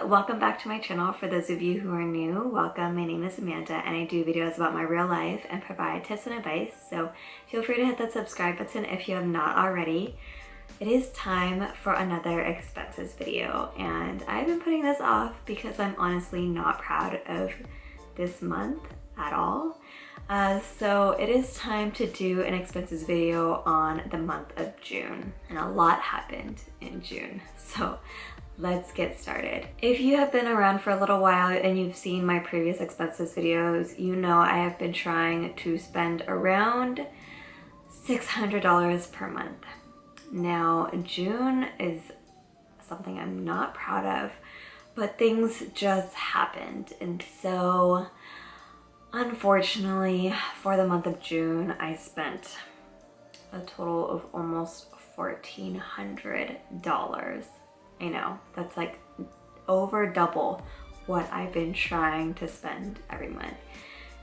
welcome back to my channel. For those of you who are new, welcome. My name is Amanda and I do videos about my real life and provide tips and advice, so feel free to hit that subscribe button if you have not already. It is time for another expenses video, and I've been putting this off because I'm honestly not proud of this month at all. So it is time to do an expenses video on the month of June, and a lot happened in June, so let's get started. If you have been around for a little while and you've seen my previous expenses videos, you know I have been trying to spend around $600 per month. Now, June is something I'm not proud of, but things just happened, and so unfortunately for the month of June I spent a total of almost $1,400. I know, that's like over double what I've been trying to spend every month.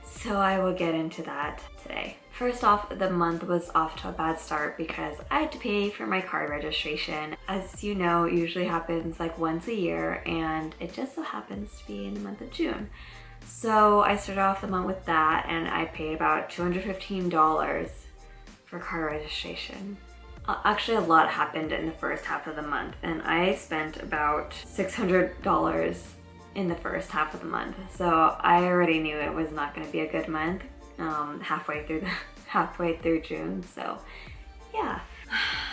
So I will get into that today. First off, the month was off to a bad start because I had to pay for my car registration. As you know, it usually happens like once a year, and it just so happens to be in the month of June. So I started off the month with that, and I paid about $215 for car registration. Actually, a lot happened in the first half of the month, and I spent about $600 in the first half of the month. So I already knew it was not going to be a good month halfway through June. So yeah.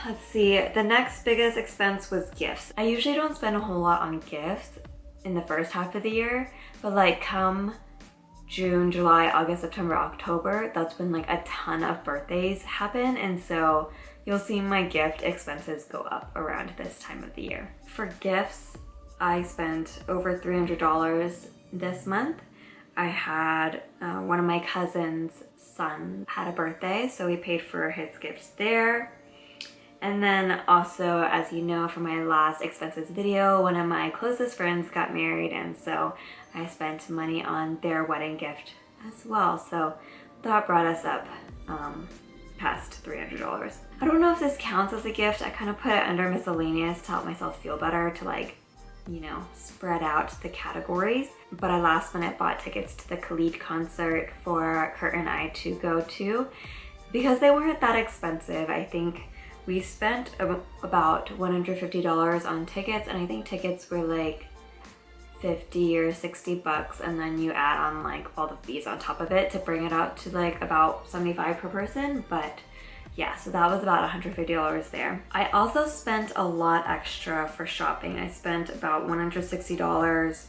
Let's see. The next biggest expense was gifts. I usually don't spend a whole lot on gifts in the first half of the year, but like come June, July, August, September, October, that's when like a ton of birthdays happen, and so you'll see my gift expenses go up around this time of the year. For gifts, I spent over $300 this month. I had one of my cousin's son had a birthday, so we paid for his gifts there. And then also, as you know from my last expenses video, one of my closest friends got married, and so I spent money on their wedding gift as well. So that brought us up past $300. I don't know if this counts as a gift. I kind of put it under miscellaneous to help myself feel better, to like, you know, spread out the categories. But I last minute bought tickets to the Khalid concert for Kurt and I to go to because they weren't that expensive. I think we spent about $150 on tickets, and I think tickets were like 50 or 60 bucks, and then you add on like all the fees on top of it to bring it out to like about 75 per person. But yeah, so that was about $150 there. I also spent a lot extra for shopping. I spent about $160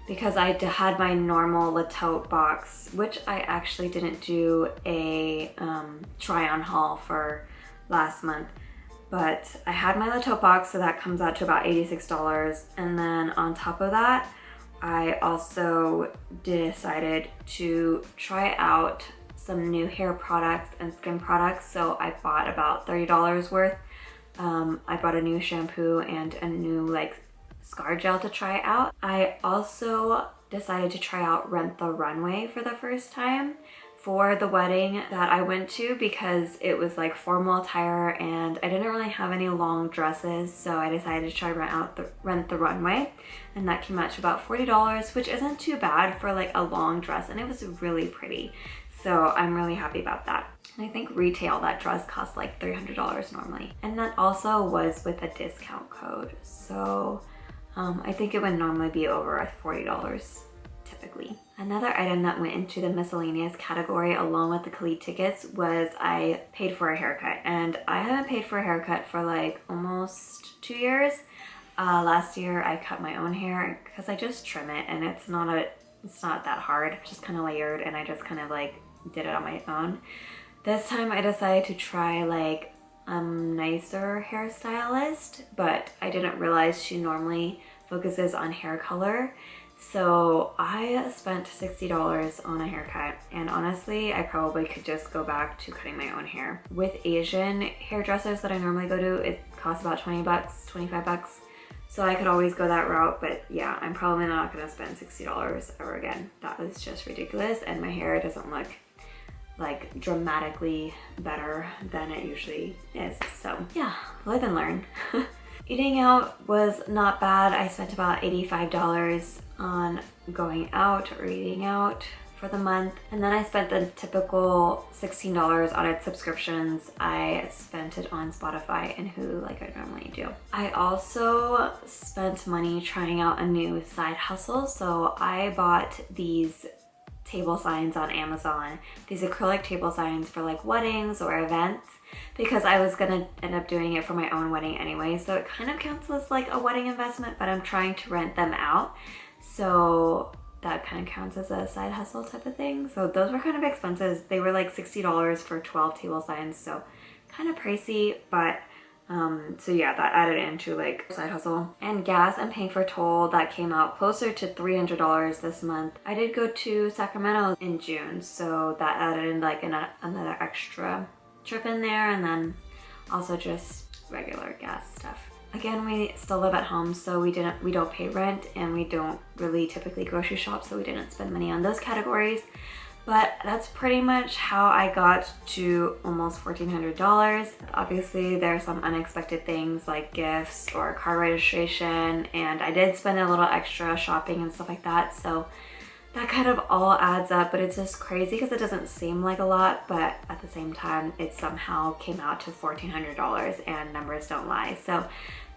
because I had my normal LETOTE box, which I actually didn't do a try on haul for last month. But I had my LETOTE box, so that comes out to about $86. And then on top of that, I also decided to try out some new hair products and skin products. So I bought about $30 worth. I bought a new shampoo and a new like scar gel to try out. I also decided to try out RUNWAY for the first time for the wedding that I went to because it was like formal attire and I didn't really have any long dresses, so I decided to try rent the runway, and that came out to about $40, which isn't too bad for like a long dress, and it was really pretty. So I'm really happy about that. And I think retail that dress costs like $300 normally. And that also was with a discount code. So I think it would normally be over $40 typically. Another item that went into the miscellaneous category along with the Khalid tickets was I paid for a haircut, and I haven't paid for a haircut for like almost 2 years. Last year I cut my own hair because I just trim it, and it's not that hard. It's just kind of layered, and I just kind of like did it on my own. This time I decided to try like a nicer hairstylist, but I didn't realize she normally focuses on hair color. So I spent $60 on a haircut, and honestly I probably could just go back to cutting my own hair. With Asian hairdressers that I normally go to, it costs about 20 bucks, 25 bucks. So I could always go that route, but yeah, I'm probably not gonna spend $60 ever again. That was just ridiculous, and my hair doesn't look like dramatically better than it usually is. So yeah, live and learn. Eating out was not bad. I spent about $85 on going out or eating out for the month, and then I spent the typical $16 on its subscriptions. I spent it on Spotify and Hulu like I normally do. I also spent money trying out a new side hustle, so I bought these table signs on Amazon, these acrylic table signs for like weddings or events, because I was gonna end up doing it for my own wedding anyway, so it kind of counts as like a wedding investment, but I'm trying to rent them out, so that kind of counts as a side hustle type of thing. So those were kind of expensive. They were like $60 for 12 table signs, so kind of pricey, but so yeah, that added into like side hustle. And gas, I'm paying for toll. That came out closer to $300 this month. I did go to Sacramento in June, so that added in like another extra trip in there, and then also just regular gas stuff. Again, we still live at home, so we don't pay rent, and we don't really typically grocery shop, so we didn't spend money on those categories. But that's pretty much how I got to almost $1,400. Obviously, there are some unexpected things like gifts or car registration, and I did spend a little extra shopping and stuff like that, so that kind of all adds up. But it's just crazy because it doesn't seem like a lot, but at the same time, it somehow came out to $1,400, and numbers don't lie. So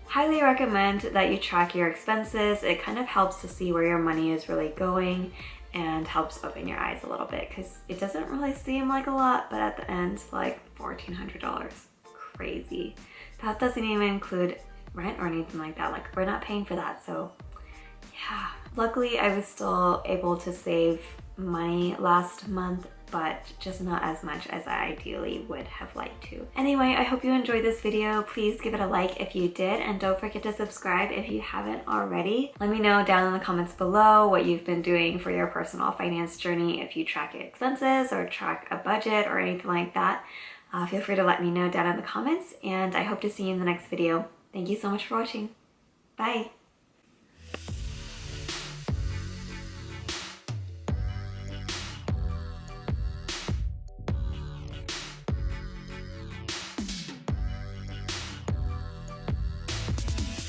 highly recommend that you track your expenses. It kind of helps to see where your money is really going and helps open your eyes a little bit, because it doesn't really seem like a lot, but at the end, like $1,400. Crazy. That doesn't even include rent or anything like that. Like, we're not paying for that, so yeah. Luckily, I was still able to save money last month, but just not as much as I ideally would have liked to. Anyway, I hope you enjoyed this video. Please give it a like if you did, and don't forget to subscribe if you haven't already. Let me know down in the comments below what you've been doing for your personal finance journey, if you track your expenses or track a budget or anything like that. Feel free to let me know down in the comments, and I hope to see you in the next video. Thank you so much for watching. Bye!